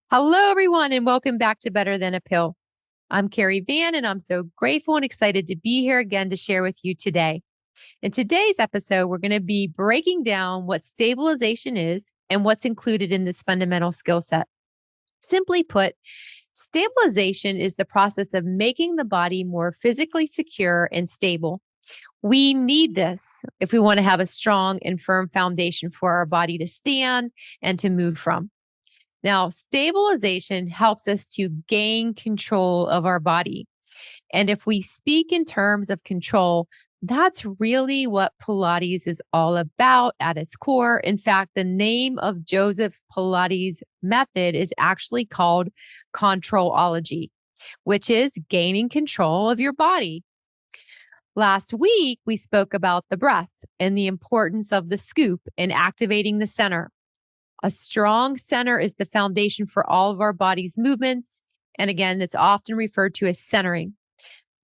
Hello, everyone, and welcome back to Better Than a Pill. I'm Carrie Van, and I'm so grateful and excited to be here again to share with you today. In today's episode, we're going to be breaking down what stabilization is and what's included in this fundamental skill set. Simply put, stabilization is the process of making the body more physically secure and stable. We need this if we want to have a strong and firm foundation for our body to stand and to move from. Now, stabilization helps us to gain control of our body. And if we speak in terms of control, that's really what Pilates is all about at its core. In fact, the name of Joseph Pilates' method is actually called controlology, which is gaining control of your body. Last week, we spoke about the breath and the importance of the scoop in activating the center. A strong center is the foundation for all of our body's movements. And again, it's often referred to as centering.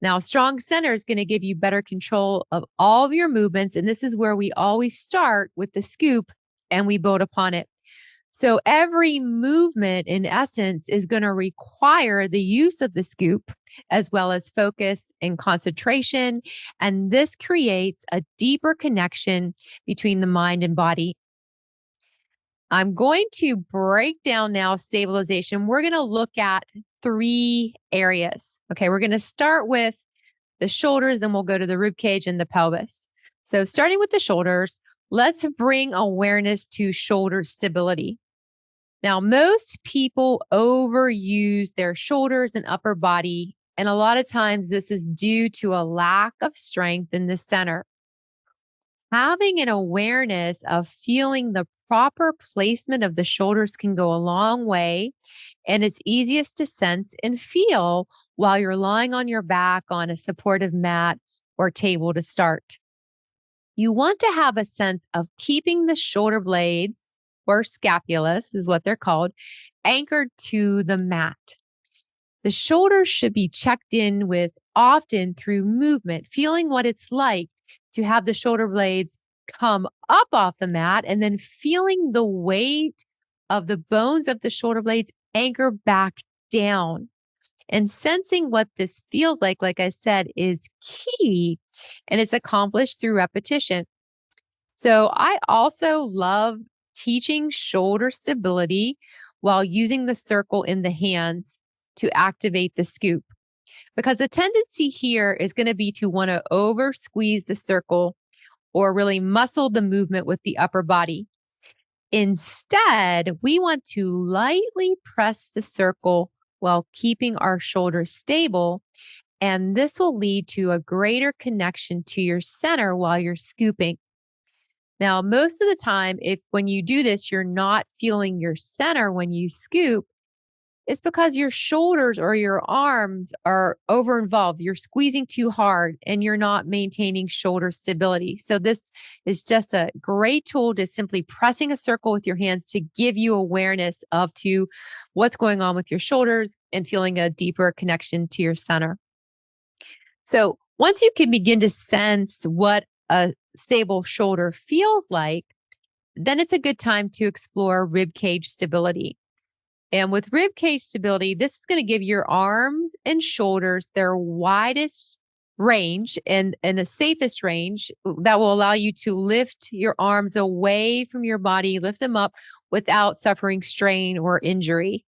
Now, a strong center is going to give you better control of all of your movements. And this is where we always start with the scoop and we build upon it. So every movement, in essence, is going to require the use of the scoop as well as focus and concentration. And this creates a deeper connection between the mind and body. I'm going to break down now stabilization. We're going to look at 3 areas. Okay, we're going to start with the shoulders, then we'll go to the rib cage and the pelvis. So starting with the shoulders, let's bring awareness to shoulder stability. Now, most people overuse their shoulders and upper body, and a lot of times this is due to a lack of strength in the center. Having an awareness of feeling the proper placement of the shoulders can go a long way, and it's easiest to sense and feel while you're lying on your back on a supportive mat or table to start. You want to have a sense of keeping the shoulder blades, or scapulas is what they're called, anchored to the mat. The shoulders should be checked in with often through movement, feeling what it's like to have the shoulder blades come up off the mat and then feeling the weight of the bones of the shoulder blades anchor back down. And sensing what this feels like I said, is key, and it's accomplished through repetition. So I also love teaching shoulder stability while using the circle in the hands to activate the scoop. Because the tendency here is going to be to want to over squeeze the circle or really muscle the movement with the upper body. Instead, we want to lightly press the circle while keeping our shoulders stable. And this will lead to a greater connection to your center while you're scooping. Now, most of the time, when you do this, you're not feeling your center when you scoop, it's because your shoulders or your arms are over involved. You're squeezing too hard and you're not maintaining shoulder stability. So this is just a great tool to simply pressing a circle with your hands to give you awareness of to what's going on with your shoulders and feeling a deeper connection to your center. So once you can begin to sense what a stable shoulder feels like, then it's a good time to explore rib cage stability. And with rib cage stability, this is going to give your arms and shoulders their widest range and the safest range that will allow you to lift your arms away from your body, lift them up without suffering strain or injury.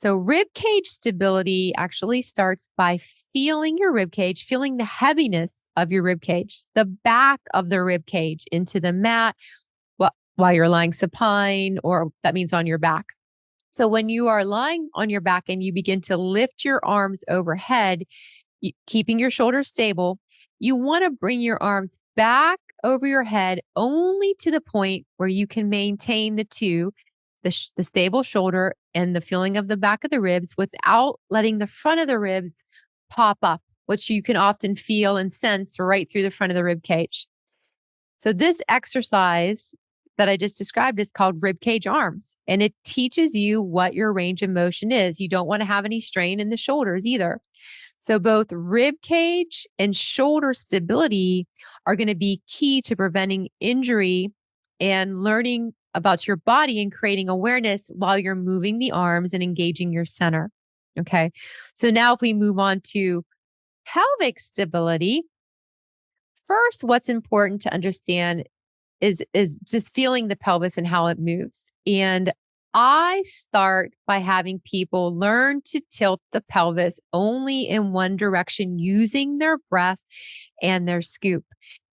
So rib cage stability actually starts by feeling your rib cage, feeling the heaviness of your rib cage, the back of the rib cage into the mat while you're lying supine, or that means on your back. So when you are lying on your back and you begin to lift your arms overhead, keeping your shoulders stable, you want to bring your arms back over your head only to the point where you can maintain the stable shoulder and the feeling of the back of the ribs without letting the front of the ribs pop up, which you can often feel and sense right through the front of the rib cage. So this exercise that I just described is called rib cage arms, and it teaches you what your range of motion is. You don't want to have any strain in the shoulders either. So both rib cage and shoulder stability are going to be key to preventing injury and learning about your body and creating awareness while you're moving the arms and engaging your center. Okay. So now if we move on to pelvic stability, first, what's important to understand is just feeling the pelvis and how it moves. And I start by having people learn to tilt the pelvis only in one direction using their breath and their scoop.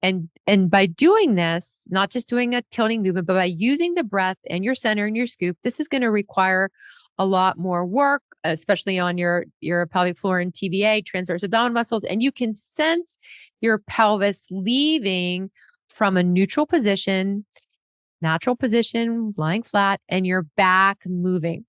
And by doing this, not just doing a tilting movement, but by using the breath and your center and your scoop, this is going to require a lot more work, especially on your pelvic floor and TVA, transverse abdominal muscles. And you can sense your pelvis leaving from a neutral position, natural position, lying flat, and your back moving.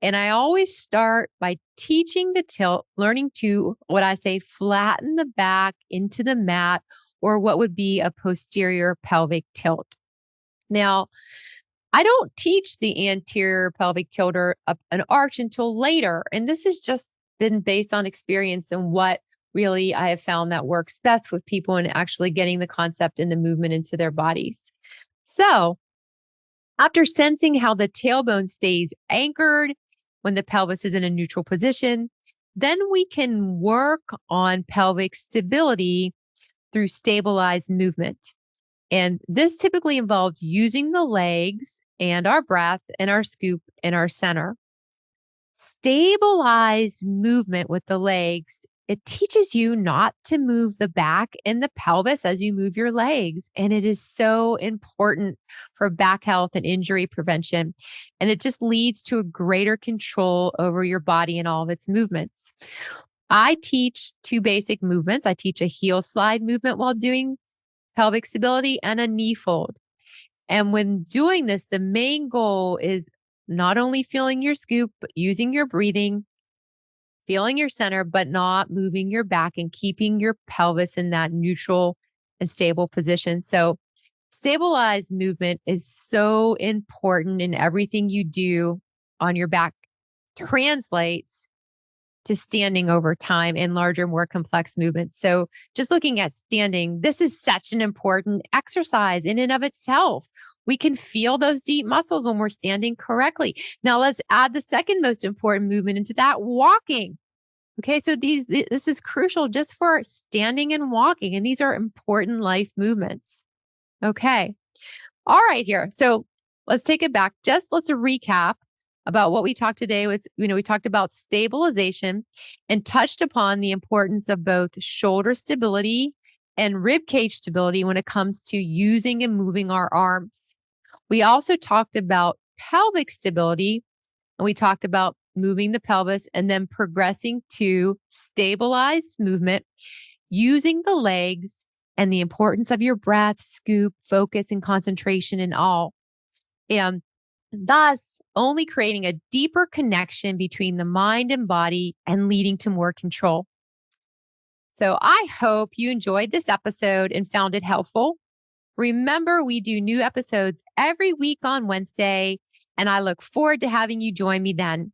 And I always start by teaching the tilt, learning to what I say, flatten the back into the mat, or what would be a posterior pelvic tilt. Now, I don't teach the anterior pelvic tilt or an arch until later. And this has just been based on experience and what really I have found that works best with people and actually getting the concept and the movement into their bodies. So after sensing how the tailbone stays anchored when the pelvis is in a neutral position, then we can work on pelvic stability through stabilized movement. And this typically involves using the legs and our breath and our scoop and our center. Stabilized movement with the legs, it teaches you not to move the back and the pelvis as you move your legs. And it is so important for back health and injury prevention. And it just leads to a greater control over your body and all of its movements. I teach two basic movements. I teach a heel slide movement while doing pelvic stability and a knee fold. And when doing this, the main goal is not only feeling your scoop, but using your breathing, feeling your center, but not moving your back and keeping your pelvis in that neutral and stable position. So stabilized movement is so important in everything you do on your back. Translates to standing over time in larger, more complex movements. So just looking at standing, this is such an important exercise in and of itself. We can feel those deep muscles when we're standing correctly. Now let's add the second most important movement into that, walking. Okay, so this is crucial just for standing and walking, and these are important life movements. Okay. All right here. So let's take it back. Let's recap about what we talked today was, we talked about stabilization and touched upon the importance of both shoulder stability and rib cage stability when it comes to using and moving our arms. We also talked about pelvic stability, and we talked about moving the pelvis and then progressing to stabilized movement using the legs and the importance of your breath, scoop, focus, and concentration in all. And thus only creating a deeper connection between the mind and body and leading to more control. So I hope you enjoyed this episode and found it helpful. Remember, we do new episodes every week on Wednesday, and I look forward to having you join me then.